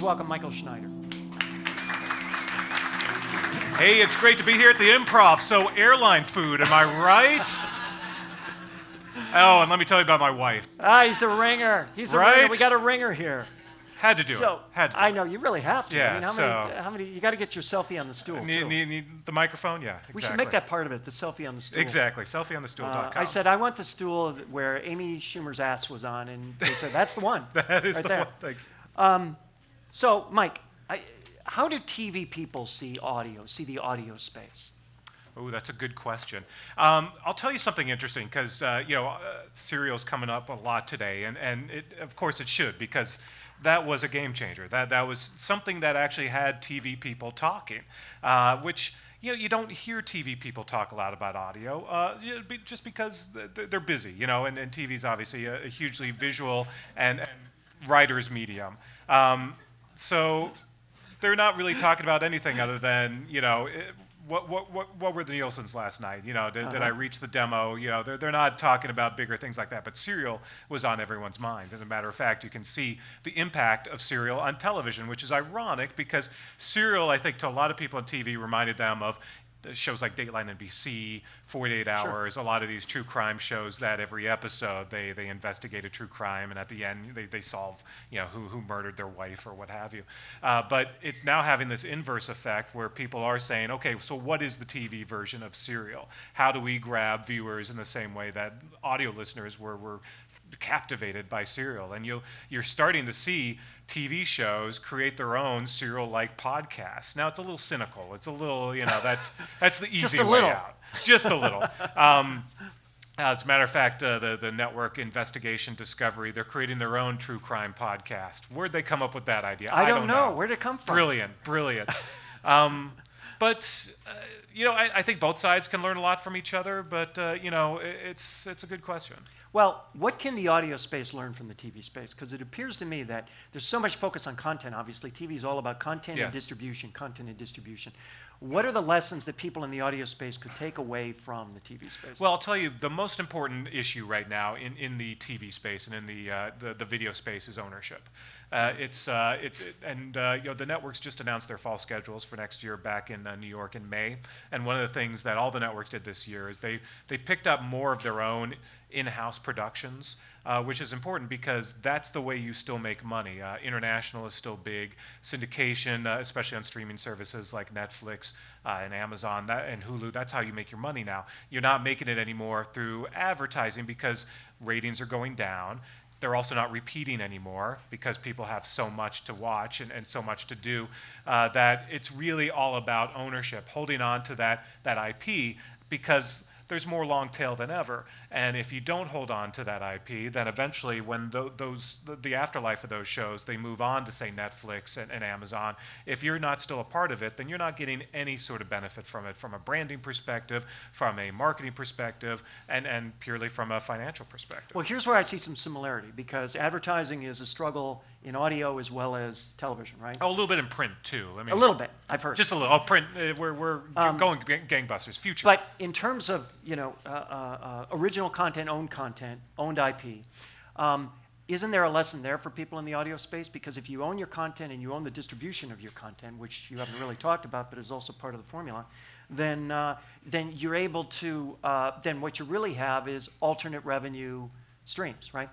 Please welcome Michael Schneider. Hey, it's great to be here at the Improv. So, airline food, am I right? Oh, and let me tell you about my wife. He's a ringer. He's a Right? ringer. We got a ringer here. Had to do it. Had to do I it. know, you really have to. Yeah, how many, you got to get your selfie on the stool, too. Need the microphone? Yeah, exactly. We should make that part of it, the selfie on the stool. Exactly, selfieonthestool.com. I said, I want the stool where Amy Schumer's ass was on, and they said, that's the one. That is right the there. one, thanks. So, Mike, how do TV people see the audio space? Oh, that's a good question. I'll tell you something interesting because Serial's coming up a lot today, and of course it should, because that was a game changer. That was something that actually had TV people talking, which you don't hear TV people talk a lot about audio, just because they're busy, and TV's obviously a hugely visual and writer's medium. So they're not really talking about anything other than what were the Nielsen's last night? Did I reach the demo? They're not talking about bigger things like that. But Serial was on everyone's mind. As a matter of fact, you can see the impact of Serial on television, which is ironic because Serial, I think, to a lot of people on TV, reminded them of shows like Dateline NBC, 48 Hours, a lot of these true crime shows that every episode they investigate a true crime, and at the end they solve who murdered their wife or what have you. But it's now having this inverse effect where people are saying, okay, so what is the TV version of Serial? How do we grab viewers in the same way that audio listeners were captivated by Serial? And you're starting to see TV shows create their own Serial-like podcasts. Now it's a little cynical. It's a little, that's the easy way out. Just a little. As a matter of fact, the network Investigation Discovery, they're creating their own true crime podcast. Where'd they come up with that idea? I don't know. Where'd it come from? Brilliant. But I think both sides can learn a lot from each other. But it's a good question. Well, what can the audio space learn from the TV space? Because it appears to me that there's so much focus on content. Obviously, TV is all about content and distribution. What are the lessons that people in the audio space could take away from the TV space? Well, I'll tell you, the most important issue right now in the TV space and in the video space is ownership. The networks just announced their fall schedules for next year back in New York in May. And one of the things that all the networks did this year is they picked up more of their own in-house productions, which is important because that's the way you still make money. International is still big. Syndication, especially on streaming services like Netflix and Amazon and Hulu, that's how you make your money now. You're not making it anymore through advertising because ratings are going down. They're also not repeating anymore because people have so much to watch and so much to do that it's really all about ownership, holding on to that IP because there's more long tail than ever. And if you don't hold on to that IP, then eventually when the afterlife of those shows, they move on to, say, Netflix and Amazon. If you're not still a part of it, then you're not getting any sort of benefit from it, from a branding perspective, from a marketing perspective, and purely from a financial perspective. Well, here's where I see some similarity, because advertising is a struggle in audio as well as television, right? Oh, a little bit in print, too. I mean, a little bit, I've heard. Just a little. Oh, print, we're going gangbusters. Future. But in terms of, original content, owned IP, isn't there a lesson there for people in the audio space? Because if you own your content and you own the distribution of your content, which you haven't really talked about but is also part of the formula, then you're able to, then what you really have is alternate revenue streams, right?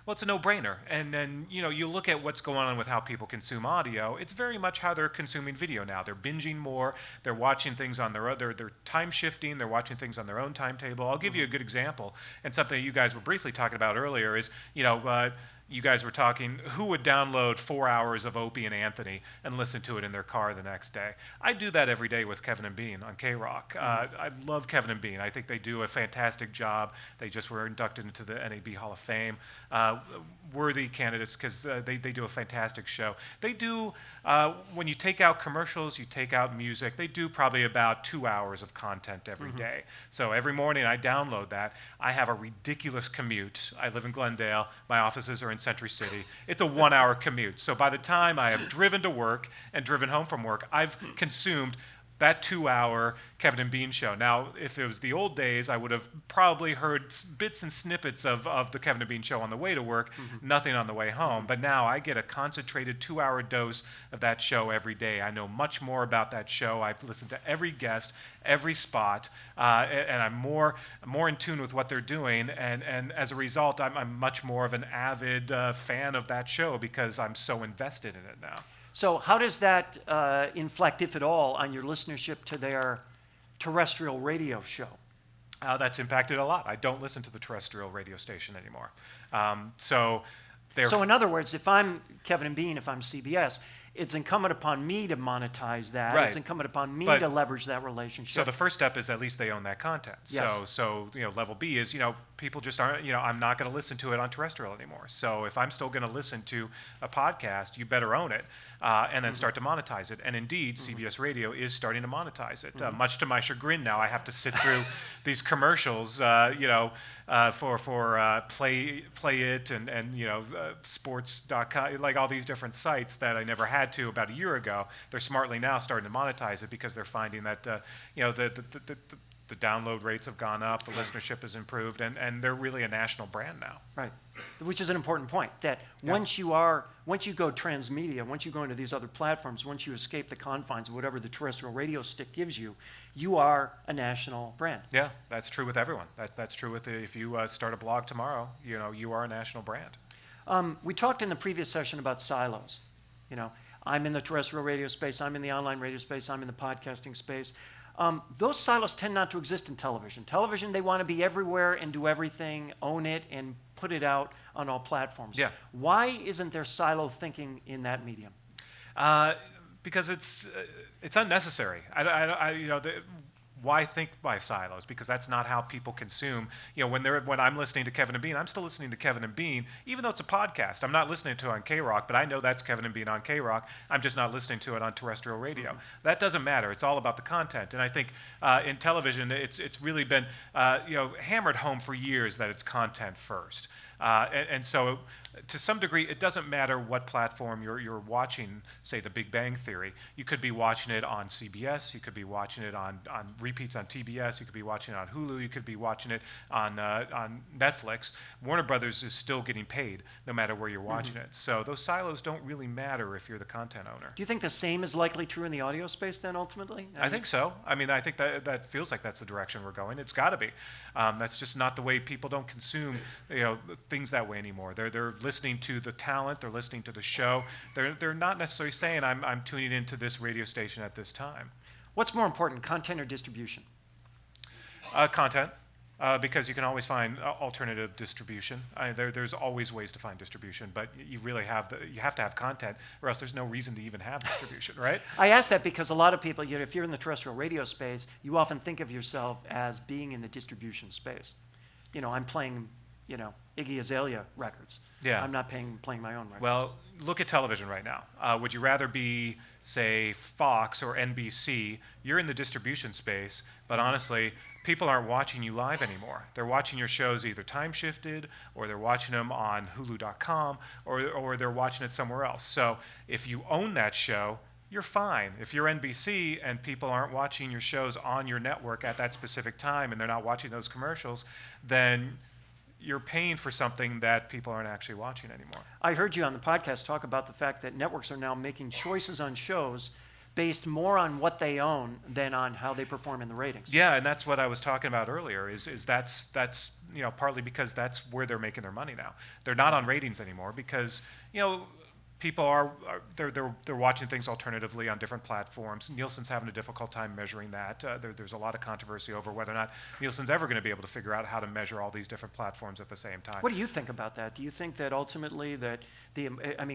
Well, it's a no-brainer. And then, you look at what's going on with how people consume audio, it's very much how they're consuming video now. They're binging more, they're watching things on their own, they're time shifting, they're watching things on their own timetable. I'll give you a good example, and something you guys were briefly talking about earlier is, you guys were talking, who would download 4 hours of Opie and Anthony and listen to it in their car the next day? I do that every day with Kevin and Bean on K-Rock. I love Kevin and Bean. I think they do a fantastic job. They just were inducted into the NAB Hall of Fame. Worthy candidates because they do a fantastic show. They do, when you take out commercials, you take out music, they do probably about 2 hours of content every day. So every morning I download that. I have a ridiculous commute. I live in Glendale. My offices are in Century City. It's a 1 hour commute. So by the time I have driven to work and driven home from work, I've consumed that 2-hour Kevin and Bean show. Now, if it was the old days, I would have probably heard bits and snippets of the Kevin and Bean show on the way to work, nothing on the way home. But now I get a concentrated 2-hour dose of that show every day. I know much more about that show. I've listened to every guest, every spot, and I'm more in tune with what they're doing. And as a result, I'm much more of an avid fan of that show because I'm so invested in it now. So how does that inflect, if at all, on your listenership to their terrestrial radio show? That's impacted a lot. I don't listen to the terrestrial radio station anymore. So in other words, if I'm Kevin and Bean, if I'm CBS, it's incumbent upon me to monetize that. Right. It's incumbent upon me But- to leverage that relationship. So the first step is at least they own that content. Yes. So level B is people just aren't I'm not going to listen to it on terrestrial anymore. So if I'm still going to listen to a podcast, you better own it and then start to monetize it. And indeed, CBS Radio is starting to monetize it. Much to my chagrin now, I have to sit through these commercials, for Play It and sports.com, like all these different sites that I never had to about a year ago. They're smartly now starting to monetize it because they're finding that the download rates have gone up, the listenership has improved, and they're really a national brand now. Right, which is an important point, that once you go transmedia, once you go into these other platforms, once you escape the confines of whatever the terrestrial radio stick gives you, you are a national brand. Yeah, that's true with everyone. That's true with if you start a blog tomorrow, you are a national brand. We talked in the previous session about silos. I'm in the terrestrial radio space, I'm in the online radio space, I'm in the podcasting space. Those silos tend not to exist in television. Television, they want to be everywhere and do everything, own it, and put it out on all platforms. Yeah. Why isn't there silo thinking in that medium? Because it's unnecessary. Why think by silos? Because that's not how people consume. When I'm listening to Kevin and Bean, I'm still listening to Kevin and Bean, even though it's a podcast. I'm not listening to it on K-Rock, but I know that's Kevin and Bean on K-Rock. I'm just not listening to it on terrestrial radio. That doesn't matter. It's all about the content. And I think in television, it's really been hammered home for years that it's content first. And so, to some degree, it doesn't matter what platform you're watching, say, The Big Bang Theory. You could be watching it on CBS. You could be watching it on repeats on TBS. You could be watching it on Hulu. You could be watching it on Netflix. Warner Brothers is still getting paid no matter where you're watching it. So those silos don't really matter if you're the content owner. Do you think the same is likely true in the audio space then, ultimately? I think so. I think that feels like that's the direction we're going. It's got to be. That's just not the way people don't consume things that way anymore. They're listening to the talent. They're listening to the show. They're not necessarily saying I'm tuning into this radio station at this time. What's more important, content or distribution? Content. Because you can always find alternative distribution. There's always ways to find distribution, but you really have to have content, or else there's no reason to even have distribution, right? I ask that because a lot of people, if you're in the terrestrial radio space, you often think of yourself as being in the distribution space. I'm playing, Iggy Azalea records. Yeah. I'm not playing my own records. Well, look at television right now. Would you rather be, say, Fox or NBC? You're in the distribution space, but honestly, people aren't watching you live anymore. They're watching your shows either time shifted, or they're watching them on Hulu.com, or they're watching it somewhere else. So if you own that show, you're fine. If you're NBC and people aren't watching your shows on your network at that specific time, and they're not watching those commercials, then you're paying for something that people aren't actually watching anymore. I heard you on the podcast talk about the fact that networks are now making choices on shows based more on what they own than on how they perform in the ratings. Yeah, and that's what I was talking about earlier. Is that's partly because that's where they're making their money now. They're not on ratings anymore because people are they're watching things alternatively on different platforms. Nielsen's having a difficult time measuring that. There's a lot of controversy over whether or not Nielsen's ever going to be able to figure out how to measure all these different platforms at the same time. What do you think about that? Do you think that ultimately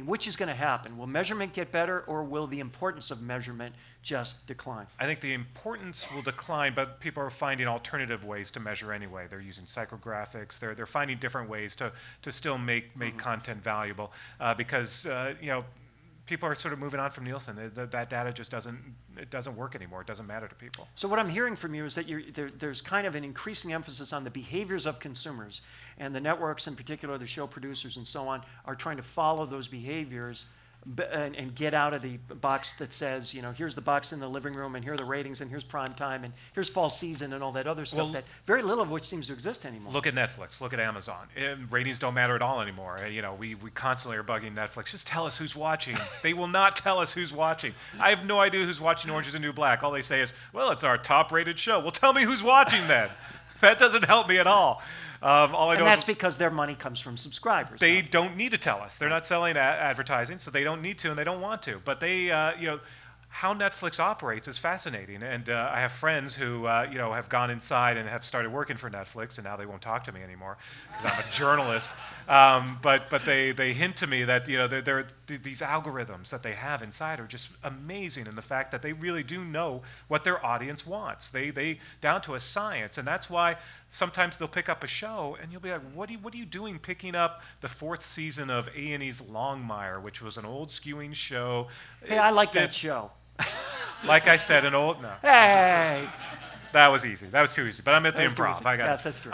which is going to happen? Will measurement get better, or will the importance of measurement just decline? I think the importance will decline, but people are finding alternative ways to measure anyway. They're using psychographics. They're finding different ways to still make content valuable because people are sort of moving on from Nielsen. That data just doesn't work anymore. It doesn't matter to people. So what I'm hearing from you is that there's kind of an increasing emphasis on the behaviors of consumers, and the networks in particular, the show producers and so on, are trying to follow those behaviors and get out of the box that says, here's the box in the living room, and here are the ratings, and here's prime time, and here's fall season, and all that other stuff that very little of which seems to exist anymore. Look at Netflix. Look at Amazon. Ratings don't matter at all anymore. We constantly are bugging Netflix. Just tell us who's watching. They will not tell us who's watching. I have no idea who's watching Orange is the New Black. All they say is, well, it's our top-rated show. Well, tell me who's watching then. That doesn't help me at all. All I know and that's because their money comes from subscribers. They don't need to tell us. They're not selling advertising, so they don't need to, and they don't want to. But they, how Netflix operates is fascinating. And I have friends who, have gone inside and have started working for Netflix, and now they won't talk to me anymore because I'm a journalist. But they hint to me that these algorithms that they have inside are just amazing, and the fact that they really do know what their audience wants. They down to a science, and that's why sometimes they'll pick up a show, and you'll be like, what are you doing picking up the 4th season of A&E's Longmire, which was an old skewing show? Hey, I like that show. Like I said, no. Hey! That was easy. That was too easy. But I'm at the improv. I got yes, that's true.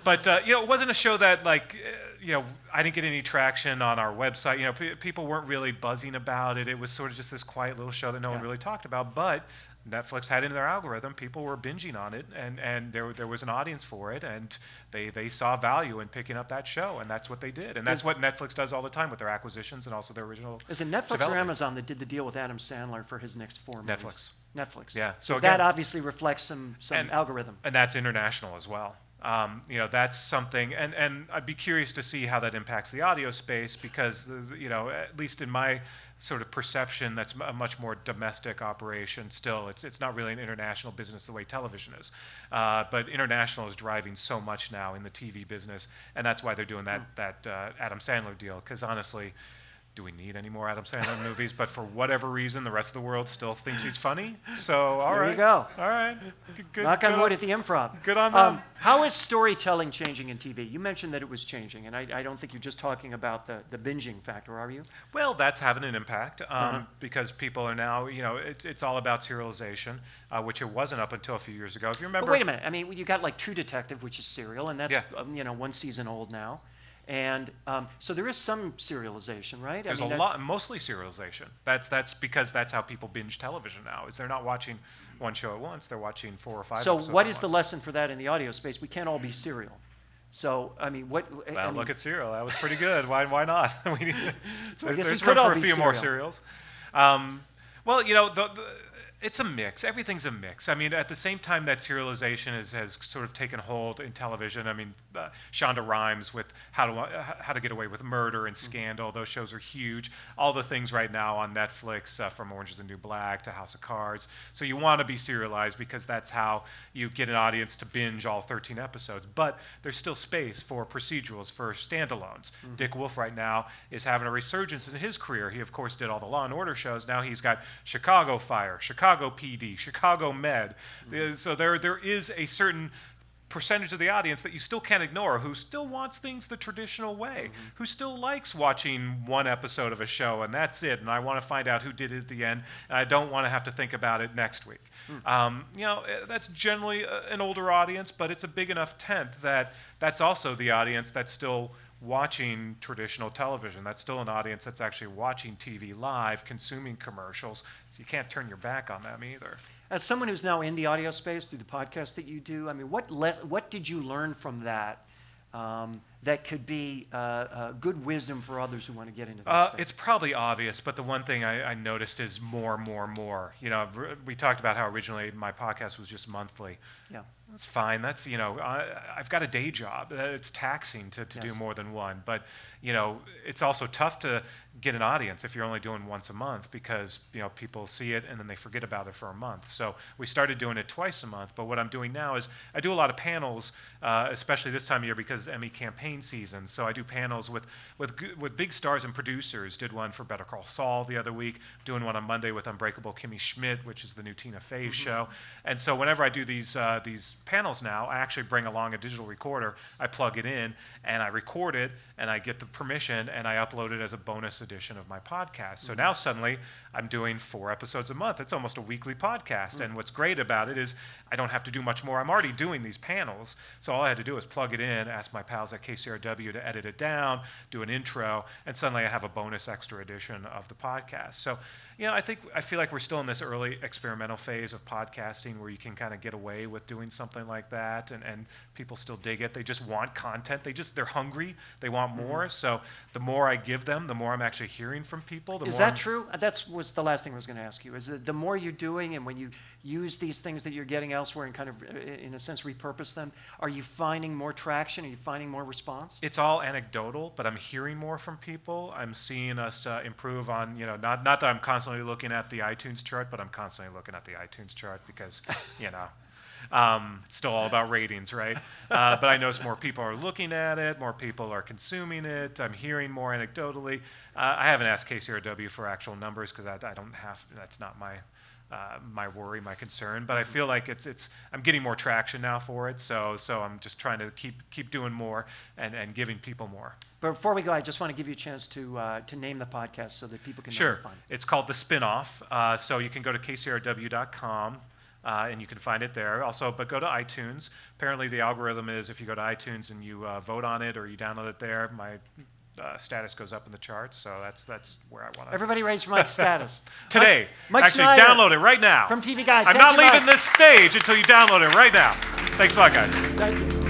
But it wasn't a show that I didn't get any traction on our website. People weren't really buzzing about it. It was sort of just this quiet little show that no one really talked about. But Netflix had it in their algorithm. People were binging on it, and there was an audience for it, and they saw value in picking up that show, and that's what they did. And that's what Netflix does all the time with their acquisitions and also their original. Is it Netflix or Amazon that did the deal with Adam Sandler for his next 4 movies? Netflix. Yeah. So that obviously reflects some algorithm. And that's international as well. That's something, and I'd be curious to see how that impacts the audio space because, at least in my sort of perception, that's a much more domestic operation still. It's not really an international business the way television is. But international is driving so much now in the TV business, and that's why they're doing that Adam Sandler deal, because honestly, do we need any more Adam Sandler movies? But for whatever reason, the rest of the world still thinks he's funny. So, all right. There you go. All right. Good. Knock on wood at the improv. Good on them. How is storytelling changing in TV? You mentioned that it was changing, and I don't think you're just talking about the binging factor, are you? Well, that's having an impact because people are now, it's all about serialization, which it wasn't up until a few years ago. If you remember. But wait a minute. I mean, you got like True Detective, which is serial, and that's 1 season old now. And so there is some serialization, right? There's a lot, mostly serialization. That's because that's how people binge television now. Is they're not watching one show at once; they're watching 4 or 5. So what is the lesson for that in the audio space? We can't all be serial. So I mean, what? Well, look at Serial. That was pretty good. Why not? There's room for a few more serials. It's a mix. Everything's a mix. I mean, at the same time that serialization has sort of taken hold in television, I mean, Shonda Rhimes with How to Get Away with Murder and Scandal, those shows are huge. All the things right now on Netflix, from Orange is the New Black to House of Cards. So you want to be serialized because that's how you get an audience to binge all 13 episodes. But there's still space for procedurals, for standalones. Dick Wolf right now is having a resurgence in his career. He, of course, did all the Law & Order shows. Now he's got Chicago Fire, Chicago PD, Chicago Med. So there is a certain percentage of the audience that you still can't ignore who still wants things the traditional way, who still likes watching one episode of a show and that's it, and I want to find out who did it at the end, and I don't want to have to think about it next week. That's generally an older audience, but it's a big enough tent that that's also the audience that's still watching traditional television. That's still an audience that's actually watching TV live, consuming commercials. So you can't turn your back on them either. As someone who's now in the audio space through the podcast that you do, I mean, what did you learn from that that could be good wisdom for others who want to get into this space? It's probably obvious, but the one thing I noticed is more. We talked about how originally my podcast was just monthly. Yeah. That's fine. That's, I've got a day job. It's taxing to do more than one. But, it's also tough to get an audience if you're only doing once a month because, people see it and then they forget about it for a month. So we started doing it twice a month. But what I'm doing now is I do a lot of panels, especially this time of year because Emmy campaign season. So I do panels with big stars and producers. Did one for Better Call Saul the other week. Doing one on Monday with Unbreakable Kimmy Schmidt, which is the new Tina Fey show. And so whenever I do these panels now, I actually bring along a digital recorder. I plug it in and I record it and I get the permission and I upload it as a bonus edition of my podcast. So now suddenly I'm doing 4 episodes a month. It's almost a weekly podcast. And what's great about it is I don't have to do much more. I'm already doing these panels. So all I had to do is plug it in, ask my pals at KCRW to edit it down, do an intro, and suddenly I have a bonus extra edition of the podcast. So, I feel like we're still in this early experimental phase of podcasting where you can kind of get away with doing something like that, and people still dig it. They just want content. They're hungry. They want more. So the more I give them, the more I'm actually hearing from people. Is that true? That was the last thing I was going to ask you. Is that the more you're doing, and when you use these things that you're getting elsewhere and kind of, in a sense, repurpose them, are you finding more traction? Are you finding more response? It's all anecdotal, but I'm hearing more from people. I'm seeing us improve on, not that I'm constantly looking at the iTunes chart, but I'm constantly looking at the iTunes chart because, it's still all about ratings, right? But I notice more people are looking at it, more people are consuming it. I'm hearing more anecdotally. I haven't asked KCRW for actual numbers because I don't have. That's not my worry, my concern. But I feel like I'm getting more traction now for it. So I'm just trying to keep doing more and giving people more. But before we go, I just want to give you a chance to name the podcast so that people can know where to find it. It's called The Spinoff. So you can go to kcrw.com. And you can find it there. Also, but go to iTunes. Apparently, the algorithm is if you go to iTunes and you vote on it or you download it there, my status goes up in the charts. So that's where I want to. Everybody raise Mike's status. Today. Mike Actually, Schneider download it right now. from TV Guide. I'm not leaving this stage until you download it right now. Thanks a lot, guys. Thank you.